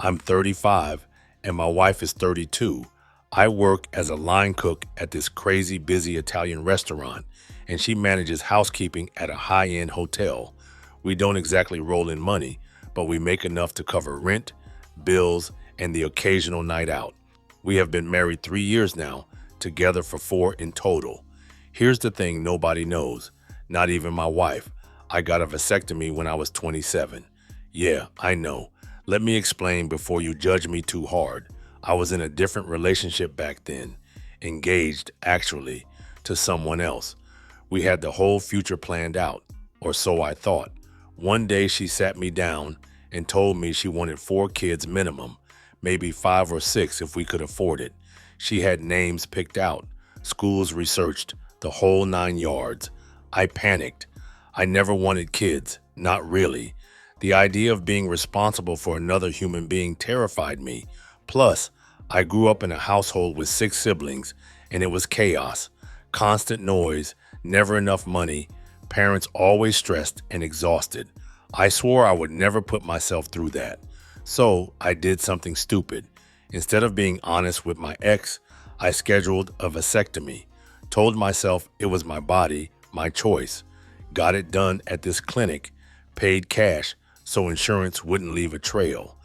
I'm 35 and my wife is 32. I work as a line cook at this crazy busy Italian restaurant, and she manages housekeeping at a high-end hotel. We don't exactly roll in money, but we make enough to cover rent, bills, and the occasional night out. We have been married 3 years now, together for 4 in total. Here's the thing nobody knows, not even my wife. I got a vasectomy when I was 27. Yeah, I know. Let me explain before you judge me too hard. I was in a different relationship back then, engaged, actually, to someone else. We had the whole future planned out, or so I thought. One day she sat me down and told me she wanted 4 kids minimum, maybe 5 or 6 if we could afford it. She had names picked out, schools researched, the whole 9 yards. I panicked. I never wanted kids, not really. The idea of being responsible for another human being terrified me. Plus, I grew up in a household with 6 siblings, and it was chaos. Constant noise, never enough money, parents always stressed and exhausted. I swore I would never put myself through that. So I did something stupid. Instead of being honest with my ex, I scheduled a vasectomy. Told myself it was my body, my choice. Got it done at this clinic, paid cash so insurance wouldn't leave a trail.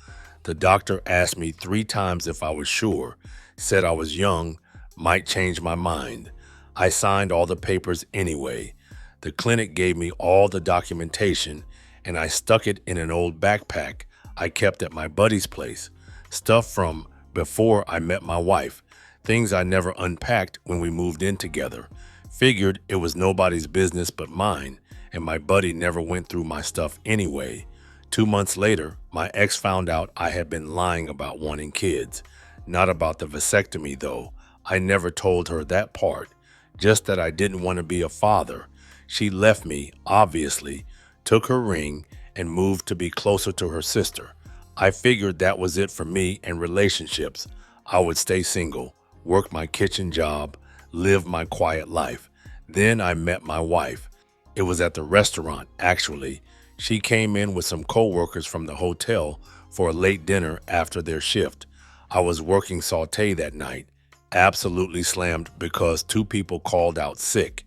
The doctor asked me 3 times if I was sure, said I was young, might change my mind. I signed all the papers anyway. The clinic gave me all the documentation, and I stuck it in an old backpack I kept at my buddy's place. Stuff from before I met my wife, things I never unpacked when we moved in together. Figured it was nobody's business but mine, and my buddy never went through my stuff anyway. 2 months later, my ex found out I had been lying about wanting kids. Not about the vasectomy, though. I never told her that part. Just that I didn't want to be a father. She left me, obviously, took her ring, and moved to be closer to her sister. I figured that was it for me and relationships. I would stay single, work my kitchen job, live my quiet life. Then I met my wife. It was at the restaurant, actually. She came in with some coworkers from the hotel for a late dinner after their shift. I was working sauté that night, absolutely slammed because 2 people called out sick.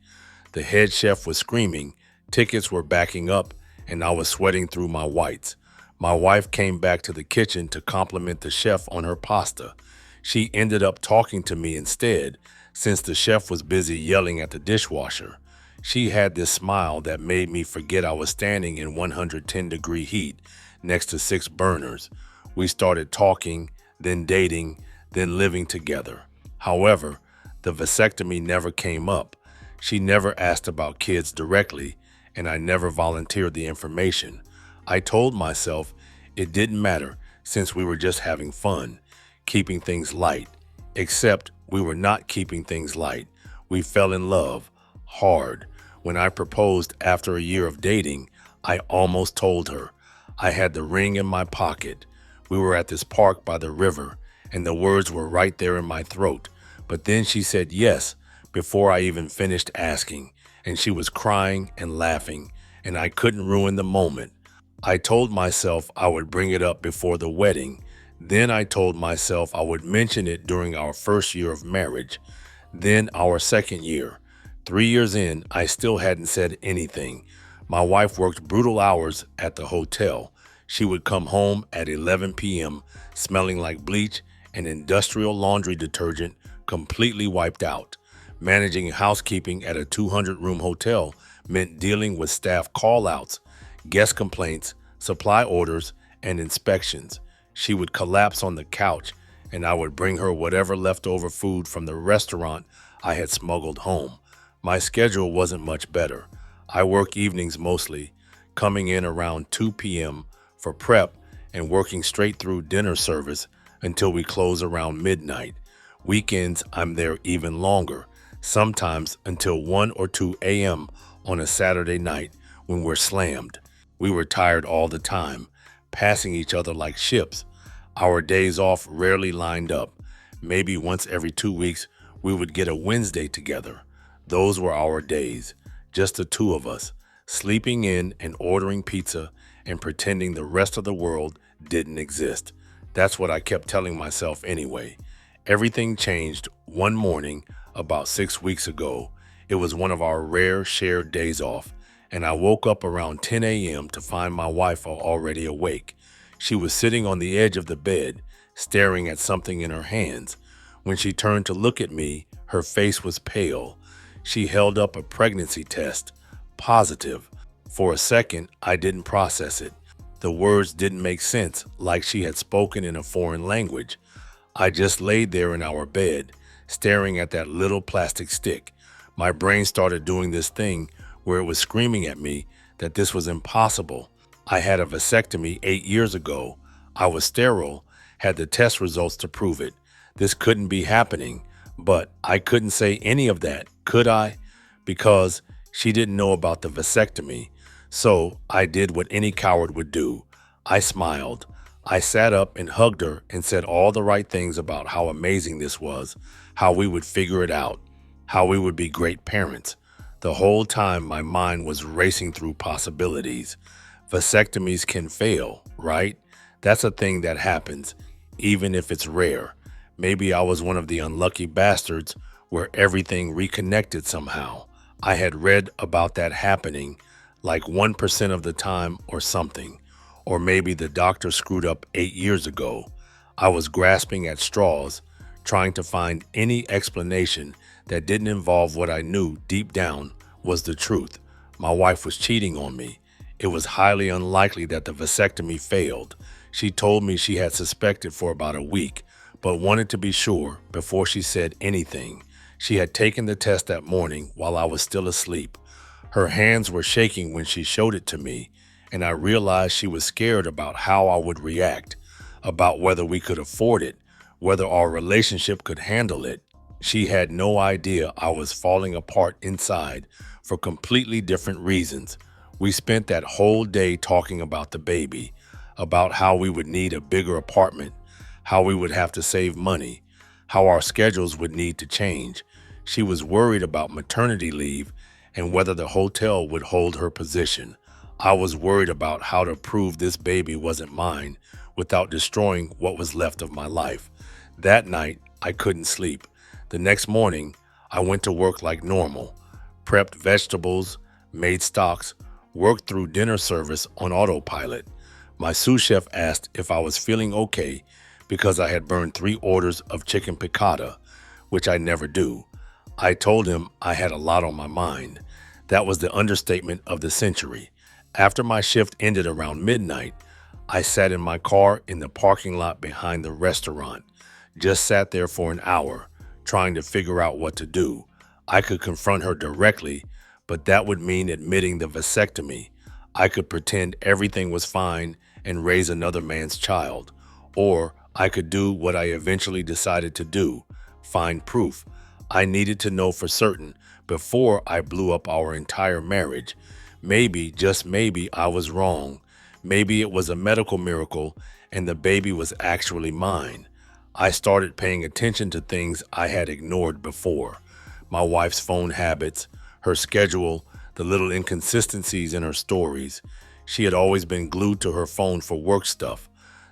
The head chef was screaming, tickets were backing up, and I was sweating through my whites. My wife came back to the kitchen to compliment the chef on her pasta. She ended up talking to me instead, since the chef was busy yelling at the dishwasher. She had this smile that made me forget I was standing in 110-degree heat next to 6 burners. We started talking, then dating, then living together. However, the vasectomy never came up. She never asked about kids directly, and I never volunteered the information. I told myself it didn't matter since we were just having fun, keeping things light. Except we were not keeping things light. We fell in love, hard. When I proposed after a year of dating, I almost told her. I had the ring in my pocket. We were at this park by the river, and the words were right there in my throat. But then she said yes before I even finished asking, and she was crying and laughing, and I couldn't ruin the moment. I told myself I would bring it up before the wedding. Then I told myself I would mention it during our first year of marriage, then our second year. 3 years in, I still hadn't said anything. My wife worked brutal hours at the hotel. She would come home at 11 p.m. smelling like bleach and industrial laundry detergent, completely wiped out. Managing housekeeping at a 200-room hotel meant dealing with staff call-outs, guest complaints, supply orders, and inspections. She would collapse on the couch, and I would bring her whatever leftover food from the restaurant I had smuggled home. My schedule wasn't much better. I work evenings mostly, coming in around 2 p.m. for prep and working straight through dinner service until we close around midnight. Weekends, I'm there even longer, sometimes until 1 or 2 a.m. on a Saturday night when we're slammed. We were tired all the time, passing each other like ships. Our days off rarely lined up. Maybe once every 2 weeks, we would get a Wednesday together. Those were our days, just the 2 of us, sleeping in and ordering pizza and pretending the rest of the world didn't exist. That's what I kept telling myself anyway. Everything changed one morning about 6 weeks ago. It was one of our rare shared days off, and I woke up around 10 a.m. to find my wife already awake. She was sitting on the edge of the bed, staring at something in her hands. When she turned to look at me, her face was pale. She held up a pregnancy test. Positive. For a second, I didn't process it. The words didn't make sense, like she had spoken in a foreign language. I just laid there in our bed, staring at that little plastic stick. My brain started doing this thing where it was screaming at me that this was impossible. I had a vasectomy 8 years ago. I was sterile, had the test results to prove it. This couldn't be happening, but I couldn't say any of that, could I? Because she didn't know about the vasectomy. So I did what any coward would do. I smiled. I sat up and hugged her and said all the right things about how amazing this was, how we would figure it out, how we would be great parents. The whole time my mind was racing through possibilities. Vasectomies can fail, right? That's a thing that happens, even if it's rare. Maybe I was one of the unlucky bastards where everything reconnected somehow. I had read about that happening like 1% of the time or something. Or maybe the doctor screwed up 8 years ago. I was grasping at straws, trying to find any explanation that didn't involve what I knew deep down was the truth. My wife was cheating on me. It was highly unlikely that the vasectomy failed. She told me she had suspected for about a week, but wanted to be sure before she said anything. She had taken the test that morning while I was still asleep. Her hands were shaking when she showed it to me, and I realized she was scared about how I would react, about whether we could afford it, whether our relationship could handle it. She had no idea I was falling apart inside for completely different reasons. We spent that whole day talking about the baby, about how we would need a bigger apartment, how we would have to save money, how our schedules would need to change. She was worried about maternity leave and whether the hotel would hold her position. I was worried about how to prove this baby wasn't mine without destroying what was left of my life. That night, I couldn't sleep. The next morning, I went to work like normal, prepped vegetables, made stocks, worked through dinner service on autopilot. My sous chef asked if I was feeling okay because I had burned 3 orders of chicken piccata, which I never do. I told him I had a lot on my mind. That was the understatement of the century. After my shift ended around midnight, I sat in my car in the parking lot behind the restaurant. Just sat there for an hour, trying to figure out what to do. I could confront her directly, but that would mean admitting the vasectomy. I could pretend everything was fine and raise another man's child. Or I could do what I eventually decided to do, find proof. I needed to know for certain before I blew up our entire marriage. Maybe, just maybe, I was wrong. Maybe it was a medical miracle and the baby was actually mine. I started paying attention to things I had ignored before. My wife's phone habits, her schedule, the little inconsistencies in her stories. She had always been glued to her phone for work stuff.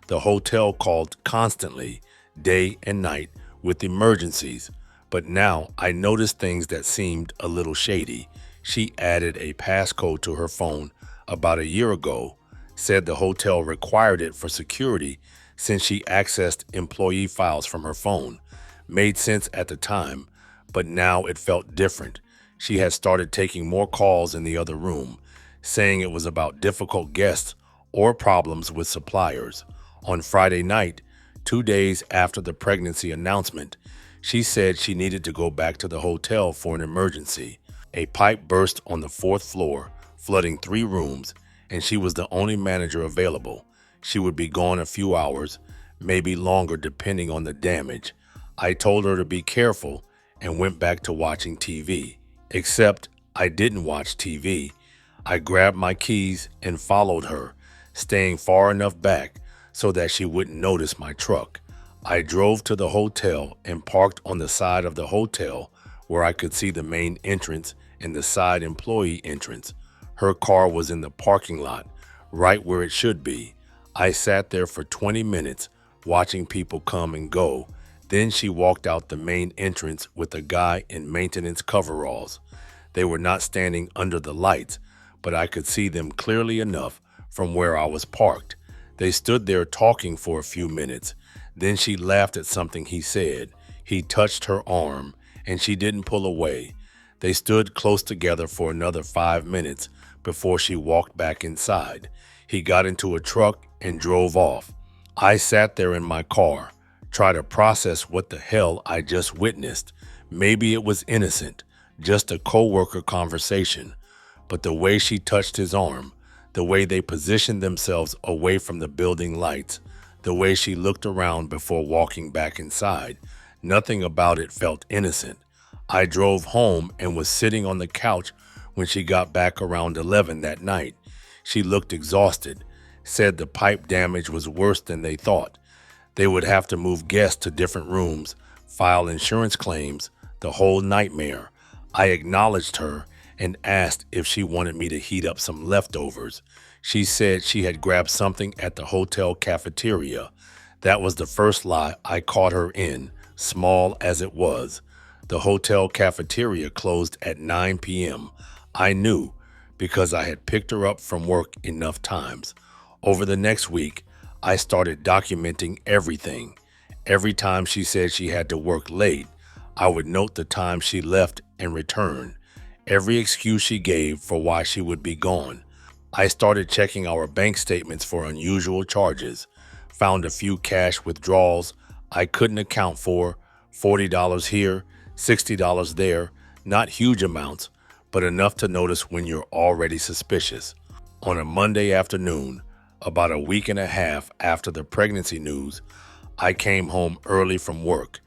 The hotel called constantly, day and night, with emergencies. But now I noticed things that seemed a little shady. She added a passcode to her phone about a year ago, said the hotel required it for security since she accessed employee files from her phone. Made sense at the time, but now it felt different. She had started taking more calls in the other room, saying it was about difficult guests or problems with suppliers. On Friday night, 2 days after the pregnancy announcement, she said she needed to go back to the hotel for an emergency. A pipe burst on the 4th floor, flooding 3 rooms, and she was the only manager available. She would be gone a few hours, maybe longer depending on the damage. I told her to be careful and went back to watching TV. Except I didn't watch TV. I grabbed my keys and followed her, staying far enough back so that she wouldn't notice my truck. I drove to the hotel and parked on the side of the hotel where I could see the main entrance and the side employee entrance. Her car was in the parking lot, right where it should be. I sat there for 20 minutes, watching people come and go. Then she walked out the main entrance with a guy in maintenance coveralls. They were not standing under the lights, but I could see them clearly enough from where I was parked. They stood there talking for a few minutes. Then she laughed at something he said. He touched her arm, and she didn't pull away. They stood close together for another 5 minutes before she walked back inside. He got into a truck and drove off. I sat there in my car, tried to process what the hell I just witnessed. Maybe it was innocent, just a coworker conversation. But the way she touched his arm, the way they positioned themselves away from the building lights, the way she looked around before walking back inside, nothing about it felt innocent. I drove home and was sitting on the couch when she got back around 11 that night. She looked exhausted, said the pipe damage was worse than they thought. They would have to move guests to different rooms, file insurance claims, the whole nightmare. I acknowledged her and asked if she wanted me to heat up some leftovers. She said she had grabbed something at the hotel cafeteria. That was the first lie I caught her in, small as it was. The hotel cafeteria closed at 9 p.m. I knew because I had picked her up from work enough times. Over the next week, I started documenting everything. Every time she said she had to work late, I would note the time she left and returned. Every excuse she gave for why she would be gone. I started checking our bank statements for unusual charges, found a few cash withdrawals I couldn't account for, $40 here, $60 there, not huge amounts, but enough to notice when you're already suspicious. On a Monday afternoon, about a week and a half after the pregnancy news, I came home early from work.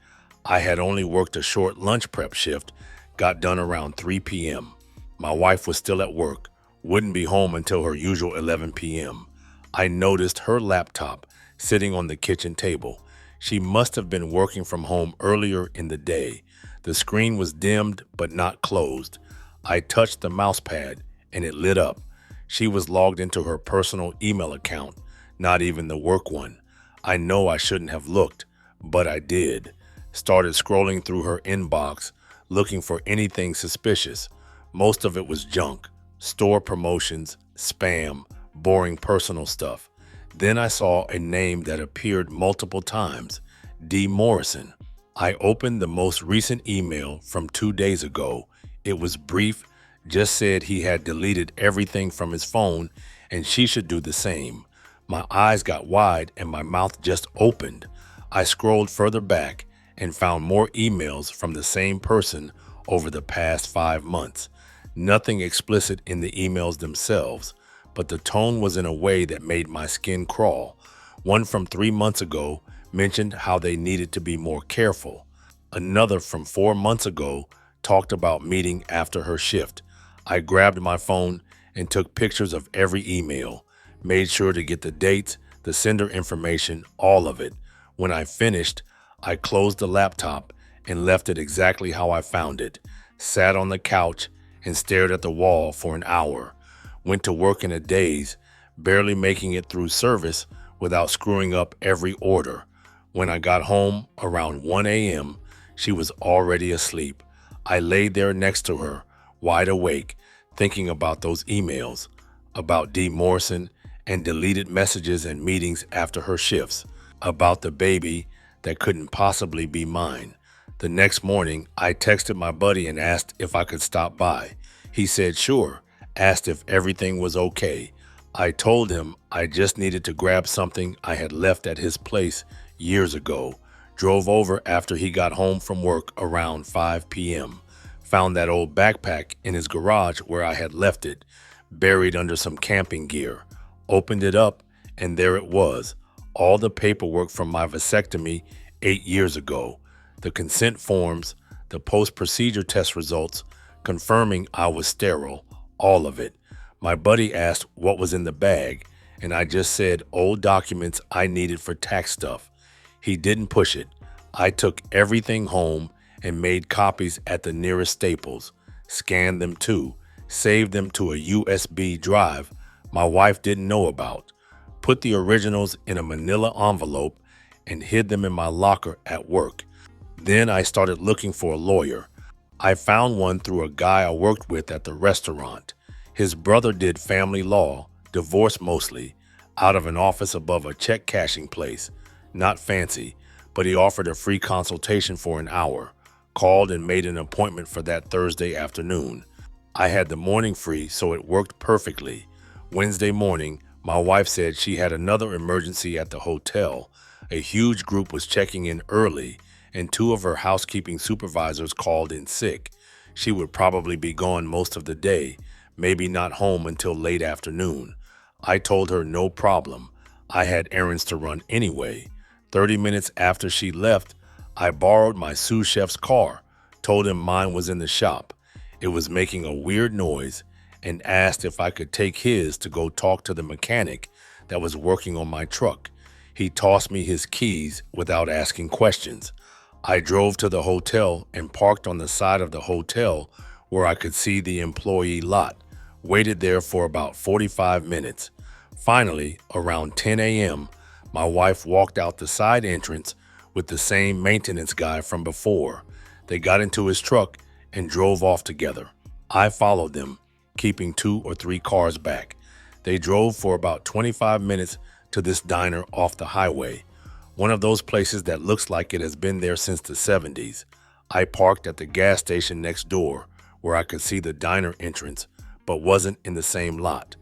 I had only worked a short lunch prep shift, got done around 3 p.m. My wife was still at work, wouldn't be home until her usual 11 p.m. I noticed her laptop sitting on the kitchen table. She must have been working from home earlier in the day. The screen was dimmed but not closed. I touched the mouse pad and it lit up. She was logged into her personal email account, not even the work one. I know I shouldn't have looked, but I did. Started scrolling through her inbox, looking for anything suspicious. Most of it was junk, store promotions, spam, boring personal stuff. Then I saw a name that appeared multiple times, D. Morrison. I opened the most recent email from 2 days ago. It was brief, just said he had deleted everything from his phone and she should do the same. My eyes got wide and my mouth just opened. I scrolled further back and found more emails from the same person over the past 5 months. Nothing explicit in the emails themselves, but the tone was in a way that made my skin crawl. One from 3 months ago mentioned how they needed to be more careful. Another from 4 months ago talked about meeting after her shift. I grabbed my phone and took pictures of every email, made sure to get the dates, the sender information, all of it. When I finished, I closed the laptop and left it exactly how I found it. Sat on the couch and stared at the wall for an hour. Went to work in a daze, barely making it through service without screwing up every order. When I got home around 1 a.m., she was already asleep. I laid there next to her, wide awake, thinking about those emails, about D. Morrison and deleted messages and meetings after her shifts, about the baby that couldn't possibly be mine. The next morning, I texted my buddy and asked if I could stop by. He said sure, asked if everything was okay. I told him I just needed to grab something I had left at his place years ago. Drove over after he got home from work around 5 p.m. Found that old backpack in his garage where I had left it, buried under some camping gear. Opened it up, and there it was, all the paperwork from my vasectomy 8 years ago, the consent forms, the post-procedure test results, confirming I was sterile, all of it. My buddy asked what was in the bag, and I just said old documents I needed for tax stuff. He didn't push it. I took everything home and made copies at the nearest Staples, scanned them too, saved them to a USB drive my wife didn't know about, put the originals in a manila envelope and hid them in my locker at work. Then I started looking for a lawyer. I found one through a guy I worked with at the restaurant. His brother did family law, divorce mostly, out of an office above a check cashing place. Not fancy, but he offered a free consultation for an hour. Called and made an appointment for that Thursday afternoon. I had the morning free, so it worked perfectly. Wednesday morning, my wife said she had another emergency at the hotel. A huge group was checking in early, and two of her housekeeping supervisors called in sick. She would probably be gone most of the day, maybe not home until late afternoon. I told her no problem. I had errands to run anyway. 30 minutes after she left, I borrowed my sous chef's car, told him mine was in the shop. It was making a weird noise, and asked if I could take his to go talk to the mechanic that was working on my truck. He tossed me his keys without asking questions. I drove to the hotel and parked on the side of the hotel where I could see the employee lot. Waited there for about 45 minutes. Finally, around 10 a.m., my wife walked out the side entrance with the same maintenance guy from before. They got into his truck and drove off together. I followed them, keeping 2 or 3 cars back. They drove for about 25 minutes to this diner off the highway, one of those places that looks like it has been there since the 70s. I parked at the gas station next door where I could see the diner entrance, but wasn't in the same lot.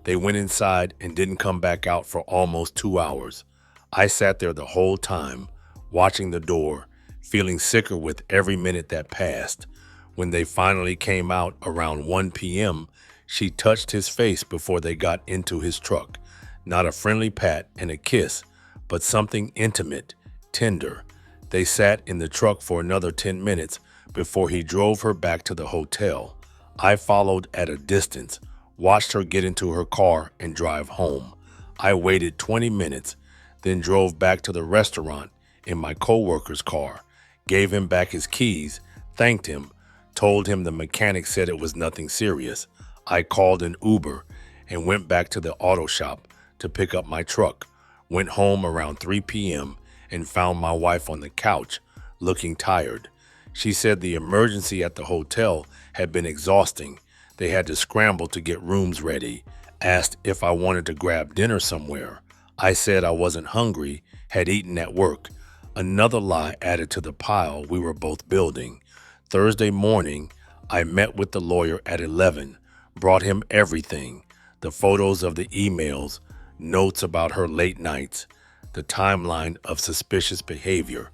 They went inside and didn't come back out for almost 2 hours. I sat there the whole time, watching the door, feeling sicker with every minute that passed. When they finally came out around 1 p.m., she touched his face before they got into his truck. Not a friendly pat and a kiss, but something intimate, tender. They sat in the truck for another 10 minutes before he drove her back to the hotel. I followed at a distance, watched her get into her car and drive home. I waited 20 minutes, then drove back to the restaurant in my co-worker's car, gave him back his keys, thanked him, told him the mechanic said it was nothing serious. I called an Uber and went back to the auto shop to pick up my truck. Went home around 3 p.m. and found my wife on the couch, looking tired. She said the emergency at the hotel had been exhausting. They had to scramble to get rooms ready. Asked if I wanted to grab dinner somewhere. I said I wasn't hungry, had eaten at work. Another lie added to the pile we were both building. Thursday morning, I met with the lawyer at 11, brought him everything, the photos of the emails, notes about her late nights, the timeline of suspicious behavior,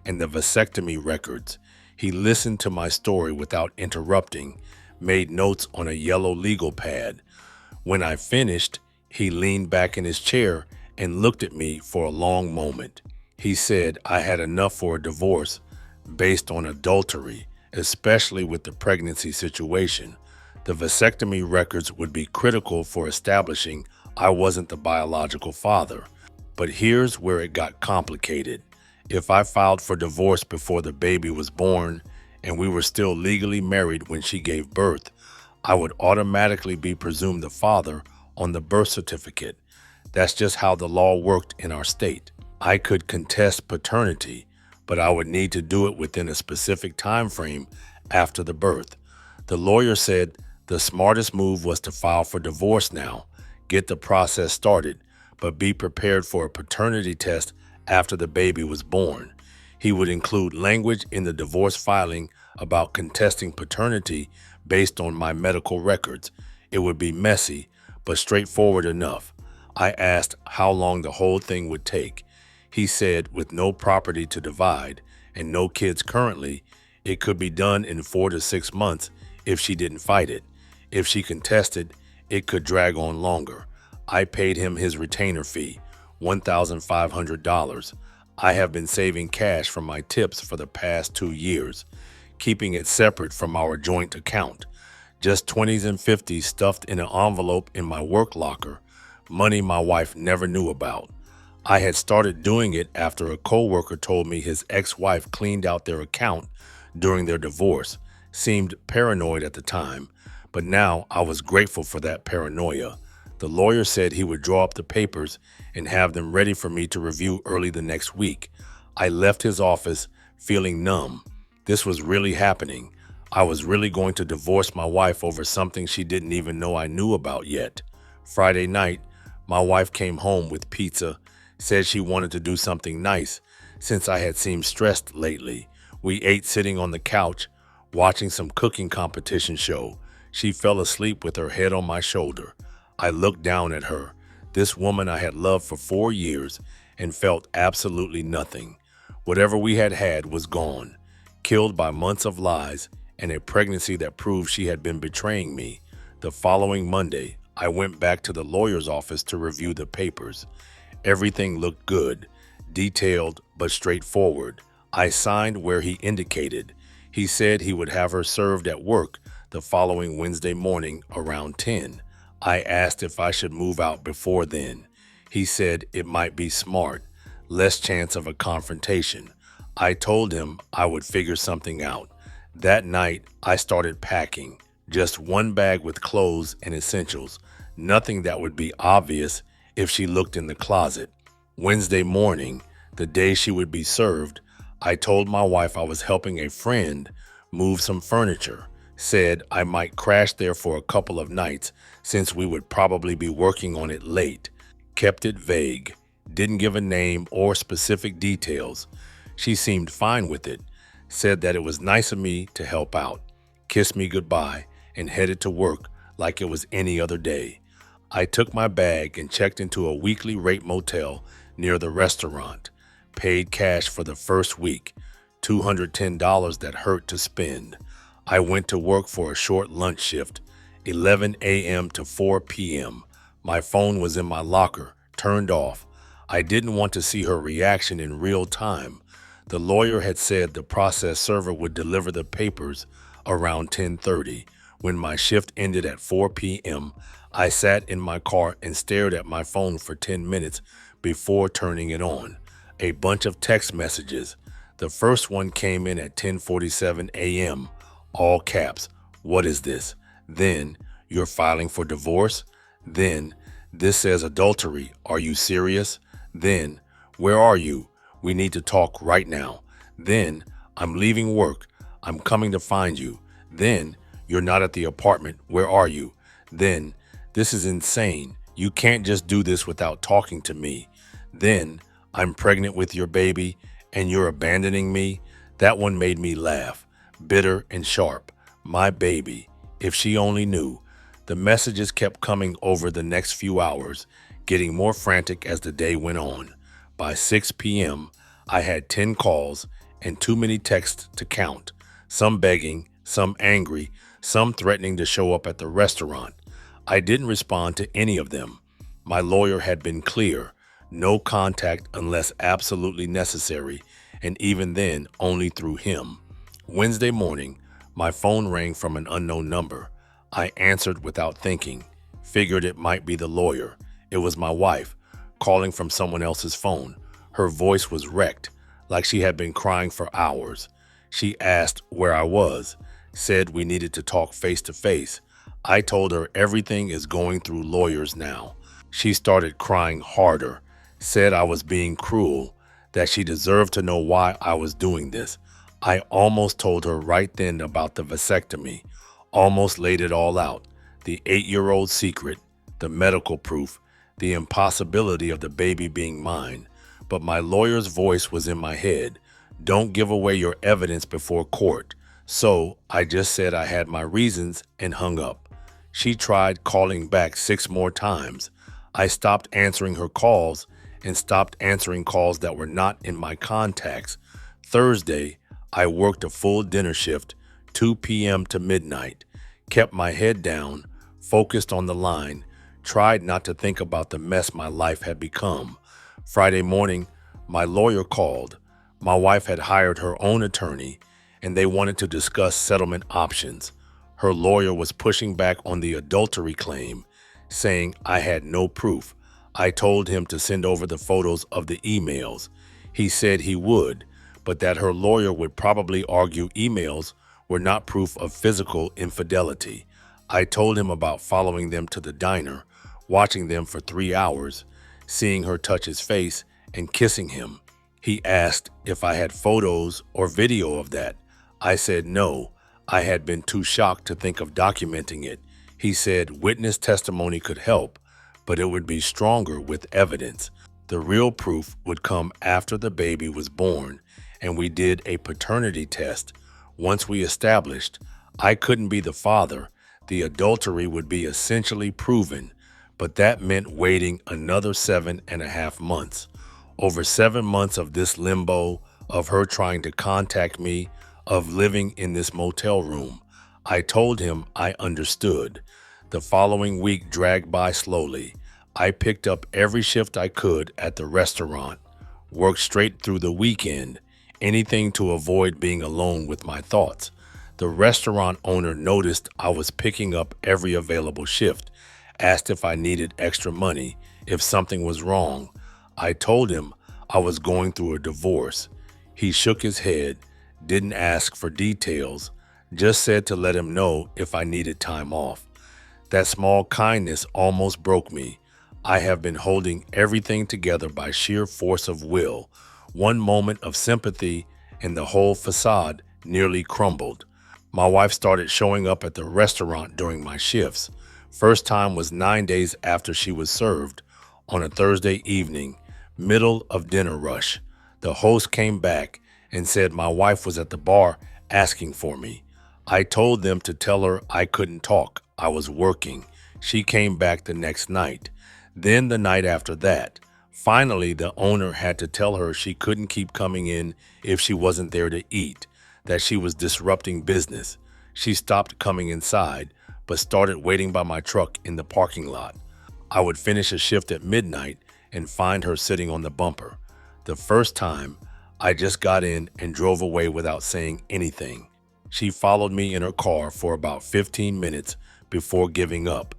and the vasectomy records. He listened to my story without interrupting, made notes on a yellow legal pad. When I finished, he leaned back in his chair and looked at me for a long moment. He said I had enough for a divorce based on adultery, especially with the pregnancy situation. The vasectomy records would be critical for establishing I wasn't the biological father. But here's where it got complicated. If I filed for divorce before the baby was born and we were still legally married when she gave birth, I would automatically be presumed the father on the birth certificate. That's just how the law worked in our state. I could contest paternity, but I would need to do it within a specific time frame after the birth. The lawyer said the smartest move was to file for divorce now, get the process started, but be prepared for a paternity test after the baby was born. He would include language in the divorce filing about contesting paternity based on my medical records. It would be messy, but straightforward enough. I asked how long the whole thing would take. He said with no property to divide and no kids currently, it could be done in 4 to 6 months if she didn't fight it. If she contested, it could drag on longer. I paid him his retainer fee, $1,500. I have been saving cash from my tips for the past 2 years, keeping it separate from our joint account. Just 20s and 50s stuffed in an envelope in my work locker, money my wife never knew about. I had started doing it after a coworker told me his ex-wife cleaned out their account during their divorce. Seemed paranoid at the time, but now I was grateful for that paranoia. The lawyer said he would draw up the papers and have them ready for me to review early the next week. I left his office feeling numb. This was really happening. I was really going to divorce my wife over something she didn't even know I knew about yet. Friday night, my wife came home with pizza, said she wanted to do something nice since I had seemed stressed lately. We ate sitting on the couch, watching some cooking competition show. She fell asleep with her head on my shoulder. I looked down at her, this woman I had loved for 4 years, and felt absolutely nothing. Whatever we had had was gone, killed by months of lies and a pregnancy that proved she had been betraying me. The following Monday, I went back to the lawyer's office to review the papers. Everything looked good, detailed but straightforward. I signed where he indicated. He said he would have her served at work the following Wednesday morning around 10. I asked if I should move out before then. He said it might be smart, less chance of a confrontation. I told him I would figure something out. That night, I started packing. Just one bag with clothes and essentials, nothing that would be obvious if she looked in the closet. Wednesday morning, the day she would be served, I told my wife I was helping a friend move some furniture, said I might crash there for a couple of nights since we would probably be working on it late. Kept it vague, didn't give a name or specific details. She seemed fine with it, said that it was nice of me to help out, kissed me goodbye, and headed to work like it was any other day. I took my bag and checked into a weekly rate motel near the restaurant. Paid cash for the first week, $210 that hurt to spend. I went to work for a short lunch shift, 11 a.m. to 4 p.m. My phone was in my locker, turned off. I didn't want to see her reaction in real time. The lawyer had said the process server would deliver the papers around 10:30. When my shift ended at 4 p.m., I sat in my car and stared at my phone for 10 minutes before turning it on. A bunch of text messages. The first one came in at 10:47 a.m., all caps. What is this? Then, you're filing for divorce? Then, this says adultery. Are you serious? Then, where are you? We need to talk right now. Then, I'm leaving work. I'm coming to find you. Then, you're not at the apartment. Where are you? Then, this is insane. You can't just do this without talking to me. Then, I'm pregnant with your baby and you're abandoning me. That one made me laugh, bitter and sharp. My baby, if she only knew. The messages kept coming over the next few hours, getting more frantic as the day went on. By 6 p.m., I had 10 calls and too many texts to count, some begging, some angry, some threatening to show up at the restaurant. I didn't respond to any of them. My lawyer had been clear, no contact unless absolutely necessary, and even then only through him. Wednesday morning, my phone rang from an unknown number. I answered without thinking, figured it might be the lawyer. It was my wife, calling from someone else's phone. Her voice was wrecked, like she had been crying for hours. She asked where I was, said we needed to talk face to face. I told her everything is going through lawyers now. She started crying harder, said I was being cruel, that she deserved to know why I was doing this. I almost told her right then about the vasectomy, almost laid it all out, the 8-year-old secret, the medical proof, the impossibility of the baby being mine. But my lawyer's voice was in my head. Don't give away your evidence before court. So I just said I had my reasons and hung up. She tried calling back 6 more times. I stopped answering her calls and stopped answering calls that were not in my contacts. Thursday, I worked a full dinner shift, 2 p.m. to midnight, kept my head down, focused on the line, tried not to think about the mess my life had become. Friday morning, my lawyer called. My wife had hired her own attorney, and they wanted to discuss settlement options. Her lawyer was pushing back on the adultery claim, saying I had no proof. I told him to send over the photos of the emails. He said he would, but that her lawyer would probably argue emails were not proof of physical infidelity. I told him about following them to the diner, watching them for 3 hours, seeing her touch his face and kissing him. He asked if I had photos or video of that. I said no, I had been too shocked to think of documenting it. He said witness testimony could help, but it would be stronger with evidence. The real proof would come after the baby was born, and we did a paternity test. Once we established I couldn't be the father, the adultery would be essentially proven, but that meant waiting another 7.5 months. Over 7 months of this limbo, of her trying to contact me, of living in this motel room. I told him I understood. The following week dragged by slowly. I picked up every shift I could at the restaurant, worked straight through the weekend, anything to avoid being alone with my thoughts. The restaurant owner noticed I was picking up every available shift, asked if I needed extra money, if something was wrong. I told him I was going through a divorce. He shook his head, didn't ask for details, just said to let him know if I needed time off. That small kindness almost broke me. I have been holding everything together by sheer force of will. One moment of sympathy and the whole facade nearly crumbled. My wife started showing up at the restaurant during my shifts. First time was 9 days after she was served, on a Thursday evening, middle of dinner rush. The host came back and said my wife was at the bar asking for me. I told them to tell her I couldn't talk, I was working. She came back the next night, then the night after that. Finally, the owner had to tell her she couldn't keep coming in if she wasn't there to eat, that she was disrupting business. She stopped coming inside, but started waiting by my truck in the parking lot. I would finish a shift at midnight and find her sitting on the bumper. The first time, I just got in and drove away without saying anything. She followed me in her car for about 15 minutes before giving up.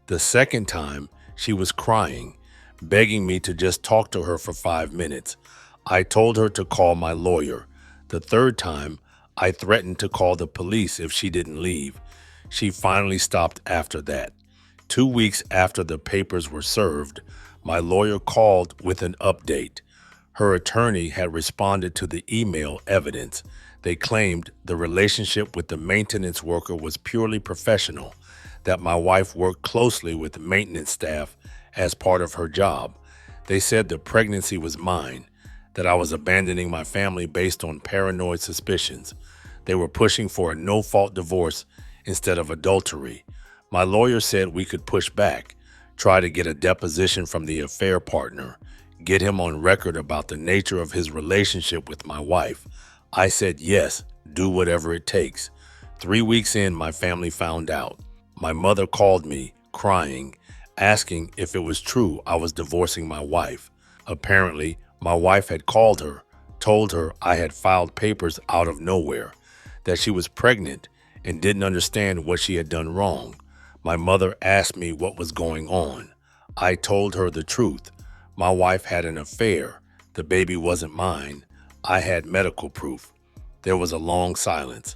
The second time, she was crying, begging me to just talk to her for 5 minutes. I told her to call my lawyer. The third time, I threatened to call the police if she didn't leave. She finally stopped after that. 2 weeks after the papers were served, my lawyer called with an update. Her attorney had responded to the email evidence. They claimed the relationship with the maintenance worker was purely professional, that my wife worked closely with the maintenance staff as part of her job. They said the pregnancy was mine, that I was abandoning my family based on paranoid suspicions. They were pushing for a no-fault divorce instead of adultery. My lawyer said we could push back, try to get a deposition from the affair partner, get him on record about the nature of his relationship with my wife. I said yes, do whatever it takes. 3 weeks in, my family found out. My mother called me, crying, asking if it was true I was divorcing my wife. Apparently, my wife had called her, told her I had filed papers out of nowhere, that she was pregnant and didn't understand what she had done wrong. My mother asked me what was going on. I told her the truth. My wife had an affair. The baby wasn't mine. I had medical proof. There was a long silence.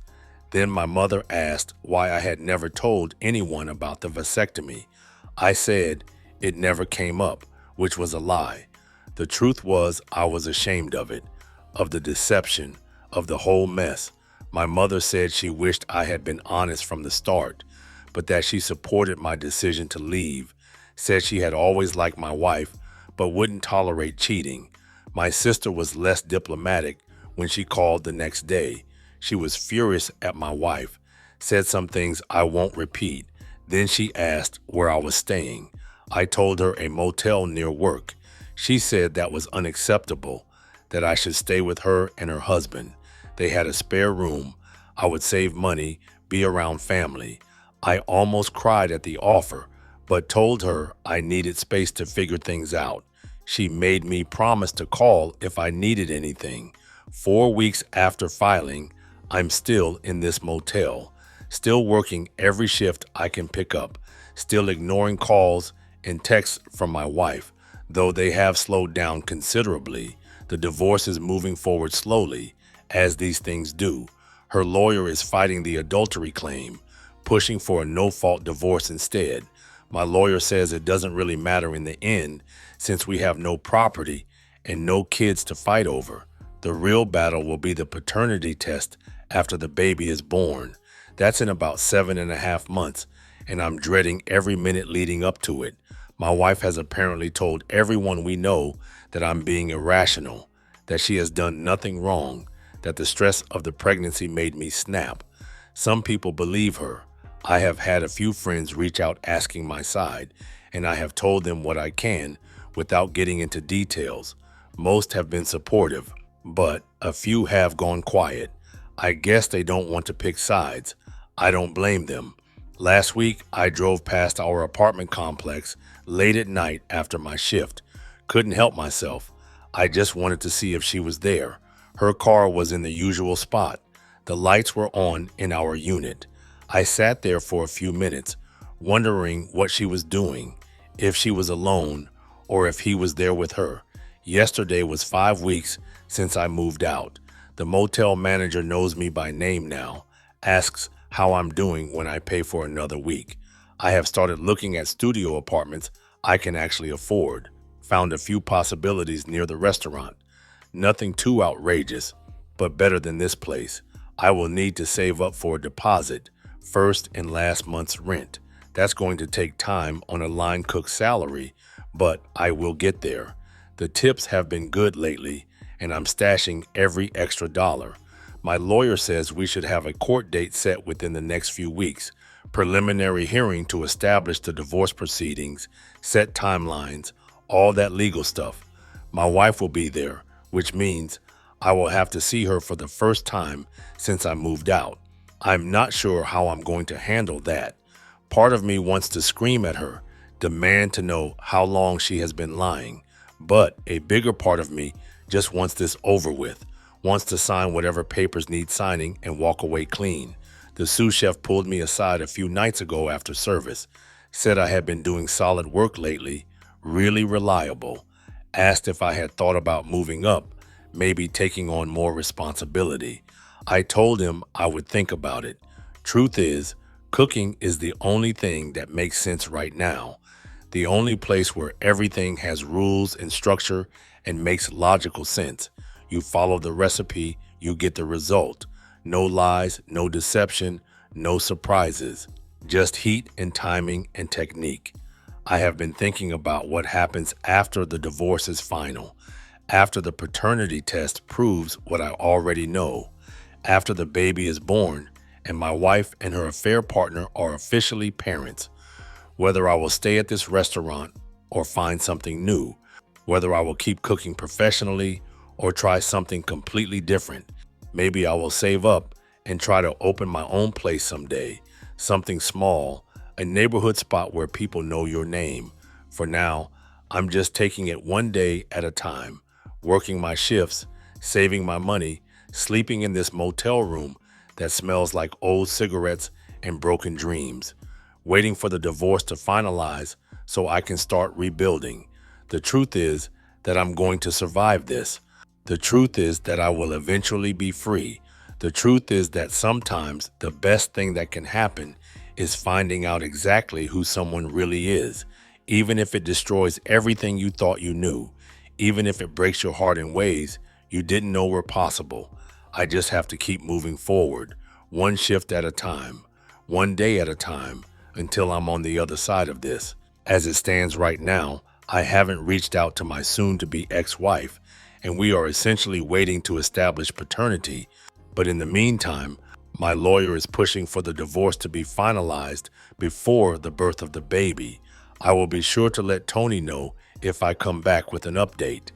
Then my mother asked why I had never told anyone about the vasectomy. I said it never came up, which was a lie. The truth was I was ashamed of it, of the deception, of the whole mess. My mother said she wished I had been honest from the start, but that she supported my decision to leave, said she had always liked my wife, but wouldn't tolerate cheating. My sister was less diplomatic when she called the next day. She was furious at my wife, said some things I won't repeat. Then she asked where I was staying. I told her a motel near work. She said that was unacceptable, that I should stay with her and her husband. They had a spare room. I would save money, be around family. I almost cried at the offer, but told her I needed space to figure things out. She made me promise to call if I needed anything. 4 weeks after filing, I'm still in this motel, still working every shift I can pick up, still ignoring calls and texts from my wife. Though they have slowed down considerably, the divorce is moving forward slowly, as these things do. Her lawyer is fighting the adultery claim, pushing for a no-fault divorce instead. My lawyer says it doesn't really matter in the end since we have no property and no kids to fight over. The real battle will be the paternity test after the baby is born. That's in about 7.5 months, and I'm dreading every minute leading up to it. My wife has apparently told everyone we know that I'm being irrational, that she has done nothing wrong, that the stress of the pregnancy made me snap. Some people believe her. I have had a few friends reach out asking my side, and I have told them what I can without getting into details. Most have been supportive, but a few have gone quiet. I guess they don't want to pick sides. I don't blame them. Last week, I drove past our apartment complex late at night after my shift. Couldn't help myself. I just wanted to see if she was there. Her car was in the usual spot. The lights were on in our unit. I sat there for a few minutes, wondering what she was doing, if she was alone, or if he was there with her. Yesterday was 5 weeks since I moved out. The motel manager knows me by name now, asks how I'm doing when I pay for another week. I have started looking at studio apartments I can actually afford. Found a few possibilities near the restaurant. Nothing too outrageous, but better than this place. I will need to save up for a deposit, first and last month's rent. That's going to take time on a line cook's salary, but I will get there. The tips have been good lately, and I'm stashing every extra dollar. My lawyer says we should have a court date set within the next few weeks, preliminary hearing to establish the divorce proceedings, set timelines, all that legal stuff. My wife will be there, which means I will have to see her for the first time since I moved out. I'm not sure how I'm going to handle that. Part of me wants to scream at her, demand to know how long she has been lying, but a bigger part of me just wants this over with, wants to sign whatever papers need signing and walk away clean. The sous chef pulled me aside a few nights ago after service, said I had been doing solid work lately, really reliable, asked if I had thought about moving up, maybe taking on more responsibility. I told him I would think about it. Truth is, cooking is the only thing that makes sense right now. The only place where everything has rules and structure and makes logical sense. You follow the recipe, you get the result. No lies, no deception, no surprises. Just heat and timing and technique. I have been thinking about what happens after the divorce is final, after the paternity test proves what I already know, after the baby is born and my wife and her affair partner are officially parents, whether I will stay at this restaurant or find something new, whether I will keep cooking professionally or try something completely different. Maybe I will save up and try to open my own place someday, something small, a neighborhood spot where people know your name. For now, I'm just taking it one day at a time, working my shifts, saving my money, sleeping in this motel room that smells like old cigarettes and broken dreams, waiting for the divorce to finalize so I can start rebuilding. The truth is that I'm going to survive this. The truth is that I will eventually be free. The truth is that sometimes the best thing that can happen is finding out exactly who someone really is, even if it destroys everything you thought you knew, even if it breaks your heart in ways you didn't know were possible. I just have to keep moving forward, one shift at a time, one day at a time, until I'm on the other side of this. As it stands right now, I haven't reached out to my soon-to-be ex-wife, and we are essentially waiting to establish paternity. But in the meantime, my lawyer is pushing for the divorce to be finalized before the birth of the baby. I will be sure to let Tony know if I come back with an update.